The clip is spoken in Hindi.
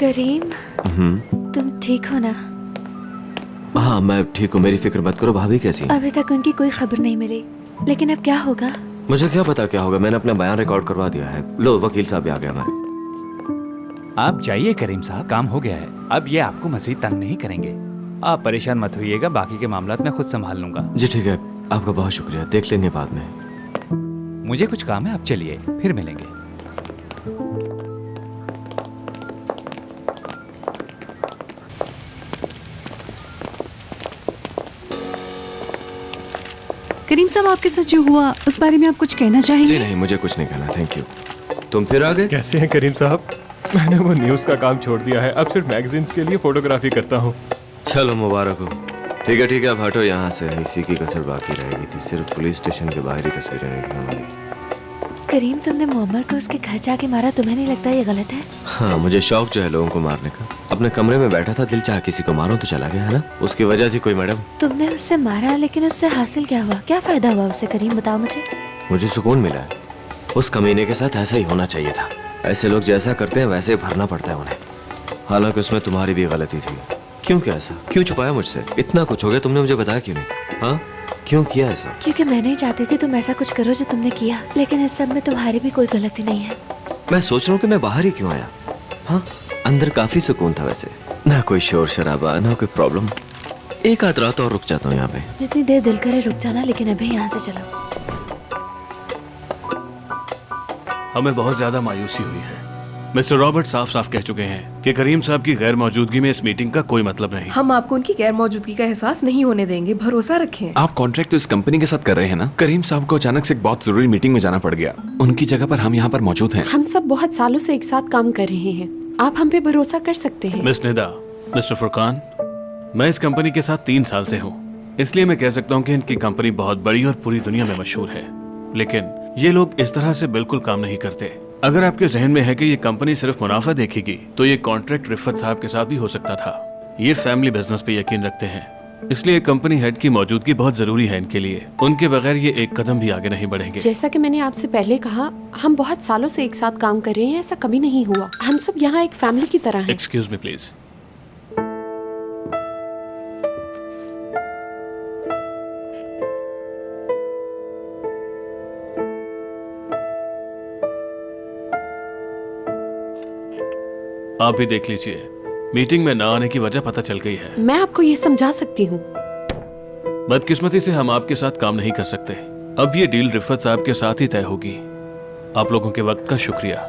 करीम, तुम ठीक हो ना? हाँ मैं ठीक हूँ, मेरी फिक्र मत करो। भाभी कैसी हैं? अभी तक उनकी कोई खबर नहीं मिली, लेकिन अब क्या होगा? मुझे क्या पता क्या होगा, मैंने अपना बयान रिकॉर्ड करवा दिया है। लो वकील साहब भी आ गए हमारे। आप जाइए करीम साहब, काम हो गया है। अब ये आपको मजीद तंग नहीं करेंगे। आप परेशान मत होइएगा, बाकी के मामलात मैं खुद संभाल लूंगा। जी ठीक है, आपका बहुत शुक्रिया, देख लेंगे बाद में। मुझे कुछ काम है, आप चलिए, फिर मिलेंगे। करीम साहब, आपके साथ जो हुआ उस बारे में आप कुछ कहना चाहेंगे? जी नहीं, मुझे कुछ नहीं कहना, थैंक यू। तुम फिर आ गए? कैसे हैं करीम साहब? मैंने वो न्यूज़ का काम छोड़ दिया है, अब सिर्फ मैगजीन्स के लिए फोटोग्राफी करता हूँ। चलो मुबारक हो। ठीक है अब हटो यहाँ से, इसी की कसर बाकी रहेगी थी। सिर्फ पुलिस स्टेशन के बाहर ही तस्वीरें नहीं थी हमारी। करीम, तुमने मुअम्मर को उसके घर जाके मारा, तुम्हें नहीं लगता ये गलत है? हाँ, मुझे शौक जो है लोगों को मारने का। अपने कमरे में बैठा था, दिल चाह किसी को मारूं तो चला गया, है ना? उसकी वजह थी कोई मैडम? तुमने उससे मारा, लेकिन उससे हासिल क्या हुआ? क्या फायदा हुआ उससे? करीम बताओ मुझे। मुझे सुकून मिला है। उस कमीने के साथ ऐसा ही होना चाहिए था। ऐसे लोग जैसा करते हैं वैसे भरना पड़ता है उन्हें। हालांकि उसमें तुम्हारी भी गलती थी। क्यों क्या ऐसा? क्यों छुपाया मुझसे? इतना कुछ हो गया, तुमने मुझे बताया क्यों नहीं? हाँ, क्यों किया ऐसा? क्योंकि मैं नहीं चाहती थी तुम ऐसा कुछ करो जो तुमने किया, लेकिन इस सब में तुम्हारी भी कोई गलती नहीं है। मैं सोच रहा हूँ कि मैं बाहर ही क्यों आया। हाँ, अंदर काफी सुकून था वैसे, ना कोई शोर शराबा, ना कोई प्रॉब्लम। एक आध रात और रुक जाता हूँ यहाँ पे। जितनी देर दिल करे रुक जाना, लेकिन अभी यहाँ से चलो। हमें बहुत ज्यादा मायूसी हुई है। मिस्टर रॉबर्ट साफ साफ कह चुके हैं कि करीम साहब की गैर मौजूदगी में इस मीटिंग का कोई मतलब नहीं। हम आपको उनकी गैर मौजूदगी का एहसास नहीं होने देंगे, भरोसा रखें। आप कॉन्ट्रैक्ट तो इस कंपनी के साथ कर रहे हैं ना? करीम साहब को अचानक से एक बहुत जरूरी मीटिंग में जाना पड़ गया, उनकी जगह पर हम यहाँ पर मौजूद हैं। हम सब बहुत सालों से एक साथ काम कर रहे हैं, आप हम पे भरोसा कर सकते हैं। मिस निदा, मिस्टर फुरकान, मैं इस कंपनी के साथ 3 साल से हूँ, इसलिए मैं कह सकता हूँ कि इनकी कंपनी बहुत बड़ी और पूरी दुनिया में मशहूर है। लेकिन ये लोग इस तरह से बिल्कुल काम नहीं करते। अगर आपके जहन में है कि ये कंपनी सिर्फ मुनाफा देखेगी, तो ये कॉन्ट्रैक्ट रिफत साहब के साथ भी हो सकता था। ये फैमिली बिजनेस पे यकीन रखते हैं, इसलिए कंपनी हेड की मौजूदगी बहुत जरूरी है इनके लिए। उनके बगैर ये एक कदम भी आगे नहीं बढ़ेंगे। जैसा कि मैंने आपसे पहले कहा, हम बहुत सालों से एक साथ काम कर रहे हैं, ऐसा कभी नहीं हुआ। हम सब यहाँ एक फैमिली की तरह हैं। Excuse me please. आप भी देख लीजिए, मीटिंग में ना आने की वजह पता चल गई है। मैं आपको ये समझा सकती हूँ। बदकिस्मती से हम आपके साथ काम नहीं कर सकते। अब ये डील रिफत साहब के साथ ही तय होगी। आप लोगों के वक्त का शुक्रिया।